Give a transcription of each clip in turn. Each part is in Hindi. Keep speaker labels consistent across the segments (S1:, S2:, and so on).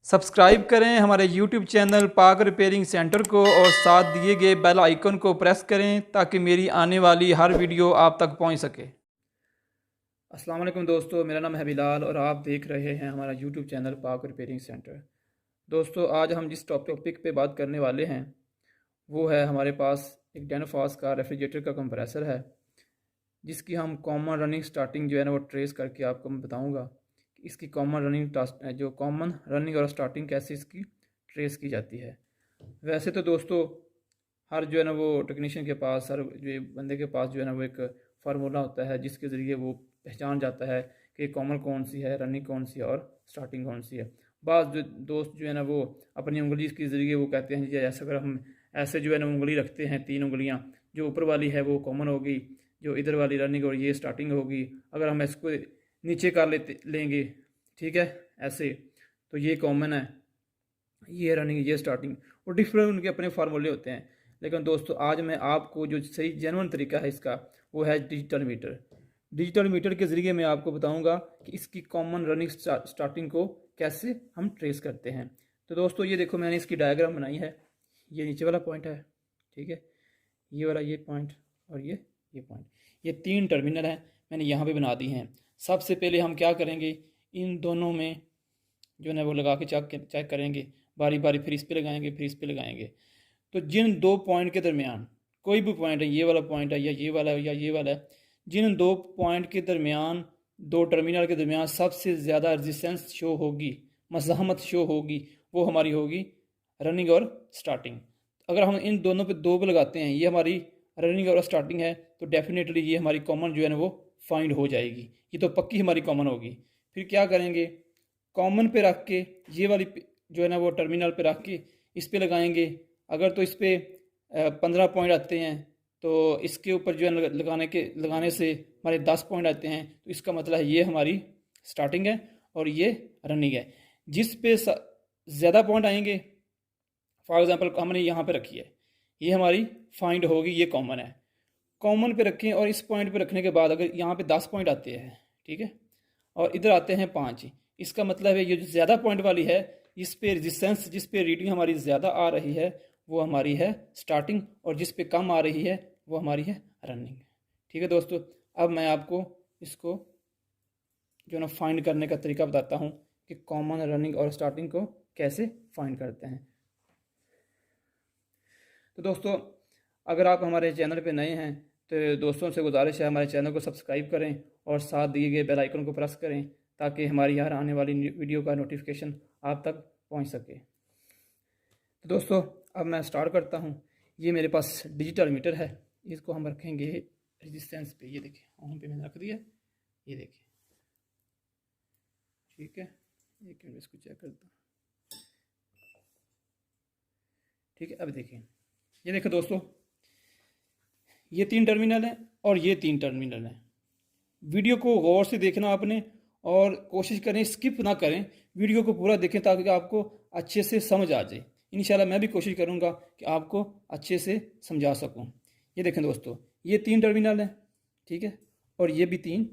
S1: सब्सक्राइब करें हमारे YouTube चैनल पाक रिपेयरिंग सेंटर को और साथ दिए गए बेल आइकन को प्रेस करें ताकि मेरी आने वाली हर वीडियो आप तक पहुंच सके। अस्सलाम वालेकुम दोस्तों, मेरा नाम है बिलाल और आप देख रहे हैं हमारा YouTube चैनल पाक रिपेयरिंग सेंटर। दोस्तों, आज हम जिस टॉपिक पे बात करने वाले हैं वो है हमारे पास एक डेनोफास का रेफ्रिजरेटर का कंप्रेसर है, जिसकी हम कॉमन रनिंग स्टार्टिंग जो है ना वो ट्रेस करके आपको मैं बताऊँगा इसकी कॉमन रनिंग और स्टार्टिंग कैसे इसकी ट्रेस की जाती है। वैसे तो दोस्तों हर जो है ना वो टेक्नीशियन के पास, हर जो बंदे के पास जो है ना वो एक फार्मूला होता है जिसके ज़रिए वो पहचान जाता है कि कॉमन कौन सी है, रनिंग कौन सी है और स्टार्टिंग कौन सी है। बाज़ जो दोस्त जो है ना वो अपनी उंगली के ज़रिए वो कहते हैं जी ऐसा अगर हम ऐसे जो है ना उंगली रखते हैं, 3 उंगलियां, जो ऊपर वाली है वो कॉमन होगी, जो इधर वाली रनिंग और ये स्टार्टिंग होगी। अगर हम इसको नीचे कर लेंगे, ठीक है, ऐसे, तो ये कॉमन है, ये रनिंग, ये स्टार्टिंग, और डिफरेंट उनके अपने फार्मूले होते हैं। लेकिन दोस्तों आज मैं आपको जो सही जेन्युइन तरीका है इसका वो है डिजिटल मीटर। डिजिटल मीटर के ज़रिए मैं आपको बताऊंगा कि इसकी कॉमन रनिंग स्टार्टिंग को कैसे हम ट्रेस करते हैं। तो दोस्तों ये देखो, मैंने इसकी डायग्राम बनाई है। ये नीचे वाला पॉइंट है, ठीक है, ये वाला ये पॉइंट और ये पॉइंट, ये 3 टर्मिनल हैं, मैंने यहाँ पे बना दी हैं। सबसे पहले हम क्या करेंगे, इन दोनों में जो है वो लगा के चेक करेंगे बारी बारी, फिर इस पे लगाएंगे, फिर इस पे लगाएंगे। तो जिन 2 पॉइंट के दरमियान, कोई भी पॉइंट है, ये वाला पॉइंट है या ये वाला है या ये वाला है, जिन 2 पॉइंट के दरमियान, 2 टर्मिनल के दरमियान सबसे ज़्यादा रेजिस्टेंस शो होगी, मज़ाहमत शो होगी, वो हमारी होगी रनिंग और स्टार्टिंग। अगर हम इन दोनों पे 2 पे लगाते हैं, ये हमारी रनिंग और स्टार्टिंग है, तो डेफिनेटली ये हमारी कॉमन जो है ना वो फाइंड हो जाएगी, ये तो पक्की हमारी कॉमन होगी। फिर क्या करेंगे, कॉमन पे रख के ये वाली जो है ना वो टर्मिनल पे रख के इस पे लगाएंगे। अगर तो इस पे 15 पॉइंट आते हैं तो इसके ऊपर जो है लगाने से हमारे 10 पॉइंट आते हैं, तो इसका मतलब है ये हमारी स्टार्टिंग है और ये रनिंग है। जिस पे ज़्यादा पॉइंट आएंगे, फॉर एग्जांपल हमने यहाँ पे रखी है, ये हमारी फाइंड होगी, ये कॉमन है। कॉमन पे रखें और इस पॉइंट पे रखने के बाद अगर यहाँ पे 10 पॉइंट आते हैं, ठीक है, और इधर आते हैं 5, इसका मतलब है ये जो ज़्यादा पॉइंट वाली है, इस पे रेजिस्टेंस, जिस पे रीडिंग हमारी ज़्यादा आ रही है वो हमारी है स्टार्टिंग, और जिस पे कम आ रही है वो हमारी है रनिंग। ठीक है दोस्तों, अब मैं आपको इसको जो ना फाइंड करने का तरीका बताता हूँ कि कॉमन, रनिंग और स्टार्टिंग को कैसे फाइंड करते हैं। तो दोस्तों अगर आप हमारे चैनल पे नए हैं तो दोस्तों से गुजारिश है हमारे चैनल को सब्सक्राइब करें और साथ दिए गए बेल आइकन को प्रेस करें ताकि हमारी हर आने वाली वीडियो का नोटिफिकेशन आप तक पहुंच सके। तो दोस्तों अब मैं स्टार्ट करता हूं। ये मेरे पास डिजिटल मीटर है, इसको हम रखेंगे रेजिस्टेंस पे। ये देखिए ऑन पे मैंने रख दिया, ये देखिए, ठीक है, एक मिनट इसको चेक करता हूँ। ठीक है, अब देखिए, ये देखो दोस्तों, ये 3 टर्मिनल हैं और ये 3 टर्मिनल हैं। वीडियो को गौर से देखना आपने और कोशिश करें स्किप ना करें, वीडियो को पूरा देखें ताकि आपको अच्छे से समझ आ जाए। इंशाल्लाह मैं भी कोशिश करूंगा कि आपको अच्छे से समझा सकूं। ये देखें दोस्तों, ये 3 टर्मिनल हैं, ठीक है, और ये भी 3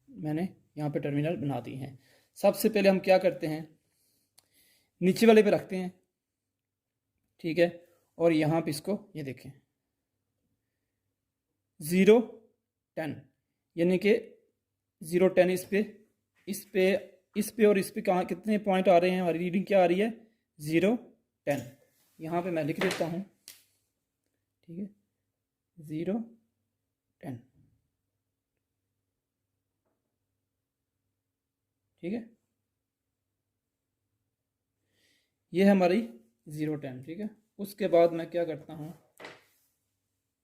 S1: मैंने यहाँ पे टर्मिनल बना दी हैं। सबसे पहले हम क्या करते हैं, नीचे वाले पे रखते हैं, ठीक है, और यहाँ पे इसको ये देखें 0 10, यानी कि 0 10, इस पे और इस पे कहाँ कितने पॉइंट आ रहे हैं, हमारी रीडिंग क्या आ रही है 0 10। यहाँ पे मैं लिख देता हूँ, ठीक है, 0 10, ठीक है, ये है हमारी 0 10, ठीक है। उसके बाद मैं क्या करता हूँ,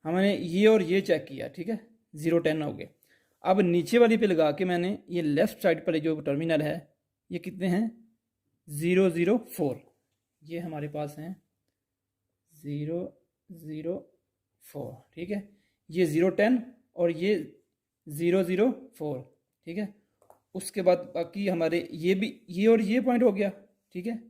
S1: हमने ये और ये चेक किया, ठीक है, 0 10 हो गए। अब नीचे वाली पे लगा के मैंने ये लेफ्ट साइड पर जो टर्मिनल है, ये कितने हैं 0 0 4, ये हमारे पास हैं 0 0 4, ठीक है, ये 0 10 और ये 0 0 4, ठीक है। उसके बाद बाकी हमारे ये और ये पॉइंट हो गया, ठीक है,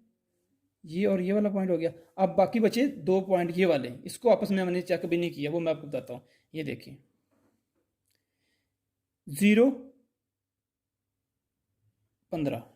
S1: ये और ये वाला पॉइंट हो गया। अब बाकी बचे 2 पॉइंट ये वाले, इसको आपस में मैंने चेक भी नहीं किया, वो मैं आपको बताता हूँ। ये देखिए 0 15,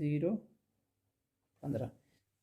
S1: 0.15.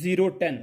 S1: 0.10.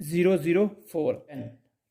S1: 0.04.